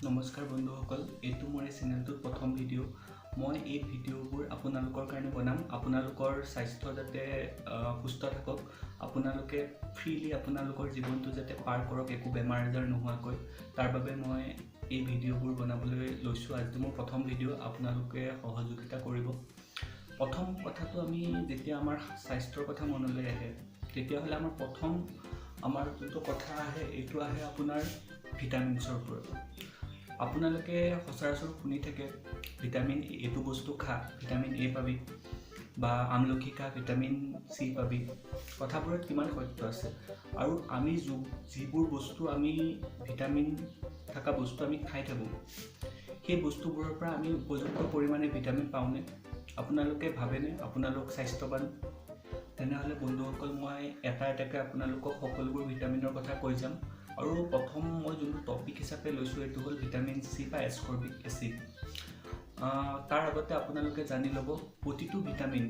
নমস্কাৰ বন্ধুসকল, এইটো মোৰ এই চেনেলটোৰ প্ৰথম ভিডিঅ'। মই এই ভিডিঅ'বোৰ আপোনালোকৰ কাৰণে বনাম। আপোনালোকৰ স্বাস্থ্য যাতে সুস্থ থাকক, আপোনালোকে ফ্ৰীলি আপোনালোকৰ জীৱনটো যাতে পাৰ কৰক একো বেমাৰ আজাৰ নোহোৱাকৈ, তাৰ বাবে মই এই ভিডিঅ'বোৰ বনাবলৈ লৈছোঁ। আজি মোৰ প্ৰথম ভিডিঅ', আপোনালোকে সহযোগিতা কৰিব। প্ৰথম কথাটো, আমি যেতিয়া আমাৰ স্বাস্থ্যৰ কথা মনলৈ আহে তেতিয়াহ'লে আমাৰ যোনটো কথা আহে এইটো আহে আপোনাৰ ভিটামিনছৰ ওপৰত। আপোনালোকে সচৰাচৰ শুনি থাকে ভিটামিন এইটো বস্তু খা, ভিটামিন এ পাবি, বা আমলখি খা, ভিটামিন চি পাবি। কথাবোৰত কিমান সত্য আছে? আৰু আমি যিবোৰ বস্তু আমি ভিটামিন থকা বস্তু আমি খাই থাকোঁ, সেই বস্তুবোৰৰ পৰা আমি উপযুক্ত পৰিমাণে ভিটামিন পাওঁনে? আপোনালোকে ভাবেনে আপোনালোক স্বাস্থ্যৱান? তেনেহ'লে বন্ধুসকল, মই এটা এটাকৈ আপোনালোকক সকলোবোৰ ভিটামিনৰ কথা কৈ যাম। আৰু প্ৰথম মই যোনটো টপিক হিচাপে লৈছোঁ এইটো হ'ল ভিটামিন চি বা এস্কৰ্বিক এচিড। তাৰ আগতে আপোনালোকে জানি ল'ব, প্ৰতিটো ভিটামিন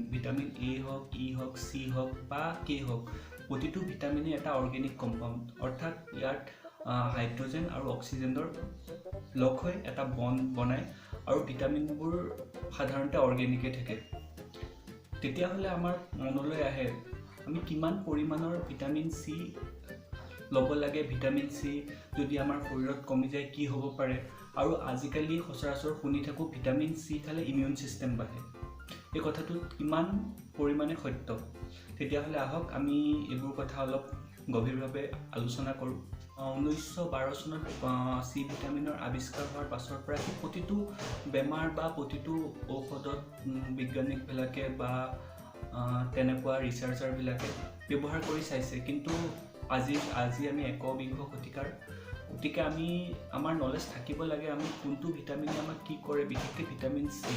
এ হওক, ই হওক, চি হওক বা কে হওক, প্ৰতিটো ভিটামিনে এটা অৰ্গেনিক কম্পাউণ্ড, অৰ্থাৎ ইয়াত হাইড্ৰজেন আৰু অক্সিজেনৰ লগ হৈ এটা বণ্ড বনায়, আৰু ভিটামিনবোৰ সাধাৰণতে অৰ্গেনিকেই থাকে। তেতিয়াহ'লে আমাৰ মনলৈ আহে আমি কিমান পৰিমাণৰ ভিটামিন চি ল'ব লাগে। ভিটামিন চি যদি আমাৰ শৰীৰত কমি যায় কি হ'ব পাৰে? আৰু আজিকালি সচৰাচৰ শুনি থাকোঁ ভিটামিন চি খালে ইমিউন ছিষ্টেম বাঢ়ে। এই কথাটো কিমান পৰিমাণে সত্য? তেতিয়াহ'লে আহক আমি এইবোৰ কথা অলপ গভীৰভাৱে আলোচনা কৰোঁ। 1912 চনত চি ভিটামিনৰ আৱিষ্কাৰ হোৱাৰ পাছৰ পৰা প্ৰতিটো বেমাৰ বা প্ৰতিটো ঔষধত বিজ্ঞানীবিলাকে বা তেনেকুৱা ৰিচাৰ্চাৰবিলাকে ব্যৱহাৰ কৰি চাইছে। কিন্তু আজি আমি একবিংশ শতিকাৰ, গতিকে আমাৰ নলেজ থাকিব লাগে আমি কোনটো ভিটামিনে আমাক কি কৰে, বিশেষকৈ ভিটামিন চি।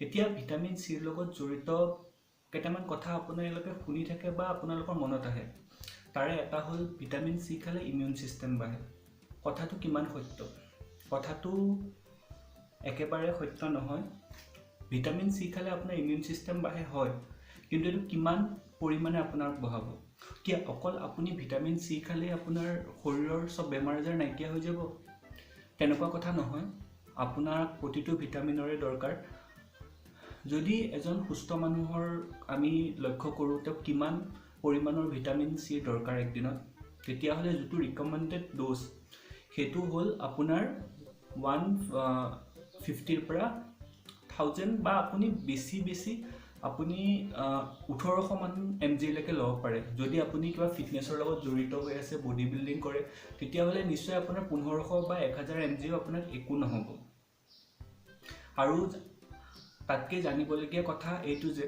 এতিয়া ভিটামিন চিৰ লগত জড়িত কেইটামান কথা আপোনালোকে শুনি থাকে বা আপোনালোকৰ মনত আহে। তাৰে এটা হ'ল ভিটামিন চি খালে ইমিউন ছিষ্টেম বাঢ়ে। কথাটো কিমান সত্য? কথাটো একেবাৰে সত্য নহয়। ভিটামিন চি খালে আপোনাৰ ইমিউন ছিষ্টেম বাঢ়ে, হয়, কিন্তু এইটো কিমান পৰিমাণে আপোনাক বঢ়াব? কি অকল আপুনি ভিটামিন চি খালেই আপোনাৰ শৰীৰৰ চব বেমাৰ আজাৰ নাইকিয়া হৈ যাব? তেনেকুৱা কথা নহয়। আপোনাৰ প্ৰতিটো ভিটামিনৰে দৰকাৰ। যদি এজন সুস্থ মানুহৰ আমি লক্ষ্য কৰোঁ তেওঁক কিমান পৰিমাণৰ ভিটামিন চিৰ দৰকাৰ একদিনত, তেতিয়াহ'লে যিটো ৰিকমেণ্ডেড ড'জ সেইটো হ'ল আপোনাৰ 150ৰ পৰা 1000, বা আপুনি বেছি আপুনি 1800 mgলৈকে ল'ব পাৰে। যদি আপুনি কিবা ফিটনেছৰ লগত জড়িত হৈ আছে, বডি বিল্ডিং কৰে, তেতিয়াহ'লে নিশ্চয় আপোনাৰ 1500 বা 1000 mg আপোনাক একো নহ'ব। আৰু তাতকৈ জানিবলগীয়া কথা এইটো যে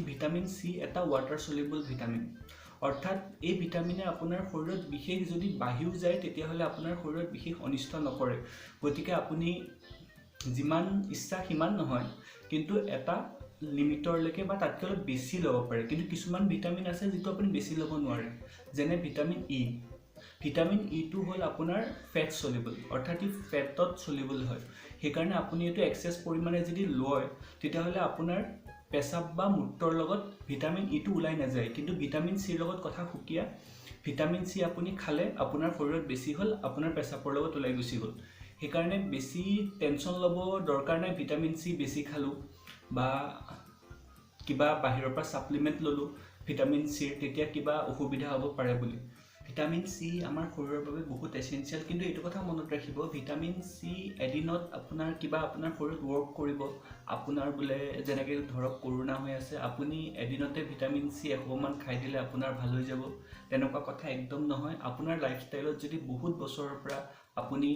ভিটামিন চি এটা ৱাটাৰ চলিবল ভিটামিন, অৰ্থাৎ এই ভিটামিনে আপোনাৰ শৰীৰত বিশেষ যদি বাঢ়িও যায় তেতিয়াহ'লে আপোনাৰ শৰীৰত বিশেষ অনিষ্ট নকৰে। গতিকে আপুনি যিমান ইচ্ছা সিমান নহয়, কিন্তু এটা লিমিটৰলৈকে বা তাতকৈ অলপ বেছি ল'ব পাৰে। কিন্তু কিছুমান ভিটামিন আছে যিটো আপুনি বেছি ল'ব নোৱাৰে, যেনে ভিটামিন ই। ভিটামিন ইটো হ'ল আপোনাৰ ফেট চলিবল, অৰ্থাৎ ই ফেটত চলিবল হয়। সেইকাৰণে আপুনি এইটো এক্সেছ পৰিমাণে যদি লয় তেতিয়াহ'লে আপোনাৰ পেচাব বা মূত্ৰৰ লগত ভিটামিন ইটো ওলাই নাযায়। কিন্তু ভিটামিন চিৰ লগত কথা সুকীয়া। ভিটামিন চি আপুনি খালে আপোনাৰ শৰীৰত বেছি হ'ল, আপোনাৰ পেচাবৰ লগত ওলাই গুচি গ'ল। সেইকাৰণে বেছি টেনশ্যন ল'ব দৰকাৰ নাই। ভিটামিন চি বেছি খালোঁ বা কিবা বাহিৰৰ পৰা ছাপ্লিমেণ্ট ল'লোঁ ভিটামিন চিৰ, তেতিয়া কিবা অসুবিধা হ'ব পাৰে বুলি। ভিটামিন চি আমাৰ শৰীৰৰ বাবে বহুত এচেঞ্চিয়েল। কিন্তু এইটো কথা মনত ৰাখিব, ভিটামিন চি এদিনত আপোনাৰ শৰীৰত ৱৰ্ক কৰিব। আপোনাৰ বোলে যেনেকৈ ধৰক কৰোণা হৈ আছে, আপুনি এদিনতে ভিটামিন চি 100 মান খাই দিলে আপোনাৰ ভাল হৈ যাব, তেনেকুৱা কথা একদম নহয়। আপোনাৰ লাইফষ্টাইলত যদি বহুত বছৰৰ পৰা আপুনি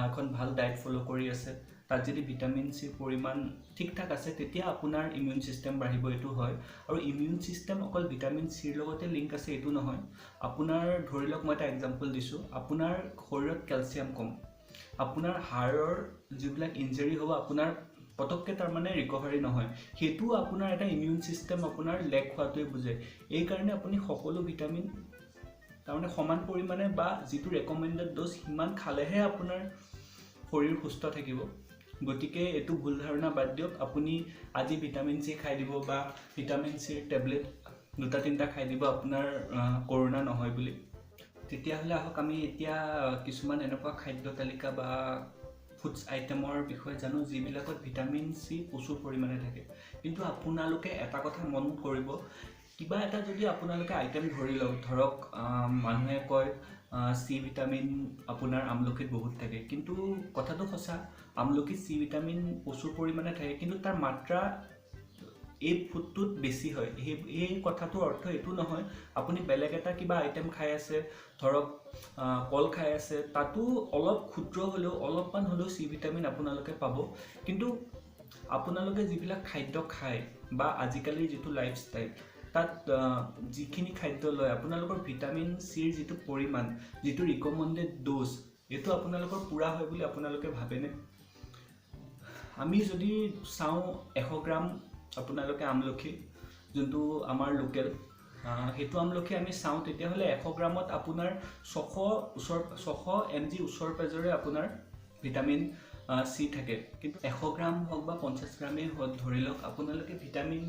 এখন ভাল ডায়েট ফ'ল' কৰি আছে, তাত যদি ভিটামিন চিৰ পৰিমাণ ঠিক ঠাক আছে, তেতিয়া আপোনাৰ ইমিউন ছিষ্টেম বাঢ়িব, এইটো হয়। আৰু ইমিউন ছিষ্টেম অকল ভিটামিন চিৰ লগতে লিংক আছে এইটো নহয়। আপোনাৰ ধৰি লওক, মই এটা এক্সাম্পল দিছোঁ, আপোনাৰ শৰীৰত কেলছিয়াম কম, আপোনাৰ হাড়ৰ যিবিলাক ইনজুৰি হ'ব আপোনাৰ পটককৈ তাৰমানে ৰিকভাৰী নহয়, সেইটোও আপোনাৰ এটা ইমিউন ছিষ্টেম আপোনাৰ লেক হোৱাটোৱে বুজায়। এইকাৰণে আপুনি সকলো ভিটামিন তাৰমানে সমান পৰিমাণে বা যিটো ৰেকমেণ্ডেড ড'জ সিমান খালেহে আপোনাৰ শৰীৰ সুস্থ থাকিব। গতিকে এইটো ভুল ধাৰণা বাদ দিয়ক। আপুনি আজি ভিটামিন চি খাই দিব বা ভিটামিন চিৰ টেবলেট 2-3টা খাই দিব আপোনাৰ কৰোণা নহয় বুলি। তেতিয়াহ'লে আহক আমি এতিয়া কিছুমান এনেকুৱা খাদ্য তালিকা বা ফুডছ আইটেমৰ বিষয়ে জানো যিবিলাকত ভিটামিন চি প্ৰচুৰ পৰিমাণে থাকে। কিন্তু আপোনালোকে এটা কথা মন কৰিব, কিবা এটা যদি আপোনালোকে আইটেম ধৰি লওক, ধৰক মানুহে কয় চি ভিটামিন আপোনাৰ আমলখিত বহুত থাকে, কিন্তু কথাটো সঁচা, আমলখিত চি ভিটামিন প্ৰচুৰ পৰিমাণে থাকে, কিন্তু তাৰ মাত্ৰা এই ফুডটোত বেছি হয়। এই কথাটোৰ অৰ্থ এইটো নহয় আপুনি বেলেগ এটা কিবা আইটেম খাই আছে, ধৰক কল খাই আছে, তাতো অলপ ক্ষুদ্ৰ হ'লেও অলপমান হ'লেও চি ভিটামিন আপোনালোকে পাব। কিন্তু আপোনালোকে যিবিলাক খাদ্য খায় বা আজিকালিৰ যিটো লাইফষ্টাইল, তাত যিখিনি খাদ্য লয় আপোনালোকৰ ভিটামিন চিৰ যিটো পৰিমাণ, যিটো ৰিকমেণ্ডেড ড'জ, এইটো আপোনালোকৰ পূৰা হয় বুলি আপোনালোকে ভাবেনে? আমি যদি চাওঁ 100 গ্ৰাম আপোনালোকে আমলখি, যোনটো আমাৰ লোকেল, সেইটো আমলখি আমি চাওঁ, তেতিয়াহ'লে 100 গ্ৰামত আপোনাৰ 600 mg ওচৰ পাজৰে আপোনাৰ ভিটামিন চি থাকে। কিন্তু 100 গ্ৰাম হওক বা 50 গ্ৰামেই হওক, ধৰি লওক আপোনালোকে ভিটামিন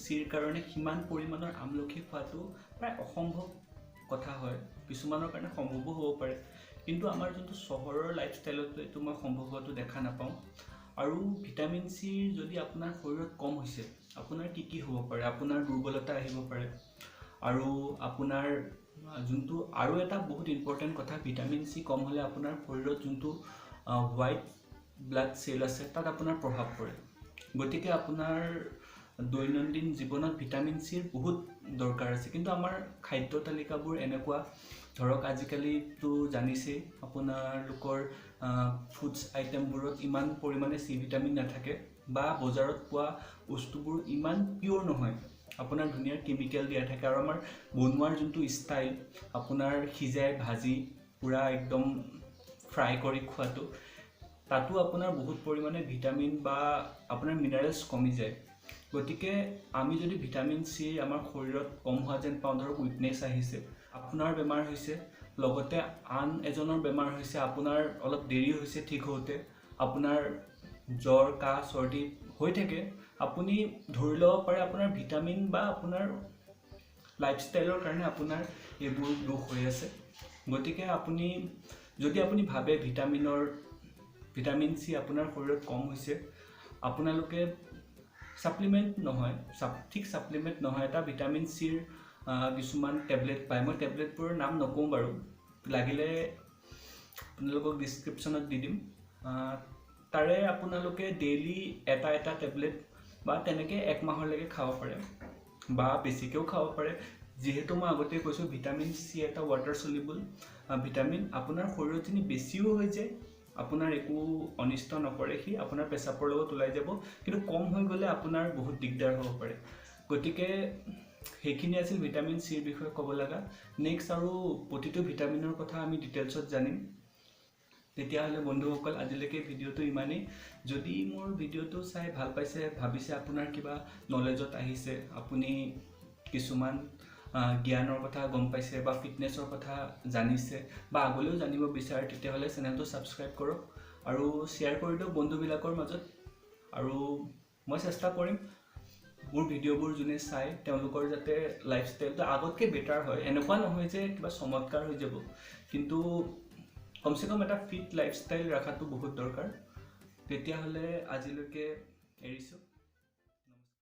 চিৰ কাৰণে সিমান পৰিমাণৰ আমলখি খোৱাটো প্ৰায় অসম্ভৱ কথা হয়। কিছুমানৰ কাৰণে সম্ভৱো হ'ব পাৰে, কিন্তু আমাৰ যোনটো চহৰৰ লাইফষ্টাইলতো এইটো মই সম্ভৱ হোৱাটো দেখা নাপাওঁ। আৰু ভিটামিন চিৰ যদি আপোনাৰ শৰীৰত কম হৈছে, আপোনাৰ কি হ'ব পাৰে? আপোনাৰ দুৰ্বলতা আহিব পাৰে। আৰু আপোনাৰ যোনটো আৰু এটা বহুত ইম্পৰ্টেণ্ট কথা, ভিটামিন চি কম হ'লে আপোনাৰ শৰীৰত যোনটো হোৱাইট ব্লাড চেল আছে, তাত আপোনাৰ প্ৰভাৱ পৰে। গতিকে আপোনাৰ দৈনন্দিন জীৱনত ভিটামিন চিৰ বহুত দৰকাৰ আছে। কিন্তু আমাৰ খাদ্য তালিকাবোৰ এনেকুৱা, ধৰক আজিকালিতো জানিছেই আপোনালোকৰ ফুডছ আইটেমবোৰত ইমান পৰিমাণে চি ভিটামিন নাথাকে, বা বজাৰত পোৱা বস্তুবোৰ ইমান পিয়'ৰ নহয়, আপোনাৰ ধুনীয়া কেমিকেল দিয়া থাকে। আৰু আমাৰ বনোৱাৰ যোনটো ষ্টাইল, আপোনাৰ সিজাই ভাজি পূৰা একদম ফ্ৰাই কৰি খোৱাটো, তাতো আপোনাৰ বহুত পৰিমাণে ভিটামিন বা আপোনাৰ মিনাৰেলছ কমি যায়। গতিকে আমি যদি ভিটামিন চি আমাৰ শৰীৰত কম হোৱা যেন পাওঁ, ধৰক উইকনেছ আহিছে, আপোনাৰ বেমাৰ হৈছে, লগতে আন এজনৰ বেমাৰ হৈছে, আপোনাৰ অলপ দেৰি হৈছে ঠিক হওঁতে, আপোনাৰ জ্বৰ কাহ চৰ্দি হৈ থাকে, আপুনি ধৰি ল'ব পাৰে আপোনাৰ ভিটামিন বা আপোনাৰ লাইফষ্টাইলৰ কাৰণে আপোনাৰ এইবোৰ ৰোগ হৈ আছে। গতিকে যদি আপুনি ভাবে ভিটামিন চি আপোনাৰ শৰীৰত কম হৈছে, আপোনালোকে ছাপ্লিমেণ্ট নহয়, ঠিক ছাপ্লিমেণ্ট নহয়, এটা ভিটামিন চিৰ কিছুমান টেবলেট পায়। মই টেবলেটবোৰৰ নাম নকওঁ বাৰু, লাগিলে আপোনালোকক ডিছক্ৰিপশ্যনত দি দিম। তাৰে আপোনালোকে ডেইলি এটা টেবলেট বা তেনেকৈ 1 মাহলৈকে খাব পাৰে, বা বেছিকৈও খাব পাৰে। যিহেতু মই আগতে কৈছোঁ, ভিটামিন চি এটা ৱাটাৰ চলিবল ভিটামিন। আপোনাৰ শৰীৰত যদি বেছিও হৈ যায়, আপোনাৰ একো অনিষ্ট নকৰে, সি আপোনাৰ পেচাবৰ লগত ওলাই যাব, কিন্তু কম হৈ গ'লে আপোনাৰ বহুত দিগদাৰ হ'ব পাৰে। গতিকে সেইখিনি আছিল ভিটামিন চিৰ বিষয়ে ক'ব লগা। নেক্সট আৰু প্ৰতিটো ভিটামিনৰ কথা আমি ডিটেইলছত জানিম। তেতিয়াহ'লে বন্ধুসকল, আজিলৈকে ভিডিঅ'টো ইমানেই। যদি মোৰ ভিডিঅ'টো চাই ভাল পাইছে, ভাবিছে আপোনাৰ কিবা নলেজত আহিছে, আপুনি কিছুমান জ্ঞানৰ কথা গম পাইছে বা ফিটনেছৰ কথা জানিছে বা আগলৈও জানিব বিচাৰে, তেতিয়াহ'লে চেনেলটো ছাবস্ক্ৰাইব কৰক আৰু শ্বেয়াৰ কৰি দিয়ক বন্ধুবিলাকৰ মাজত। আৰু মই চেষ্টা কৰিম মোৰ ভিডিঅ'বোৰ যোনে চাই তেওঁলোকৰ যাতে লাইফষ্টাইলটো আগতকৈ বেটাৰ হয়। এনেকুৱা নহয় যে কিবা চমৎকাৰ হৈ যাব, কিন্তু কমচে কম এটা ফিট লাইফষ্টাইল ৰখাটো বহুত দৰকাৰ। তেতিয়াহ'লে আজিলৈকে এৰিছোঁ।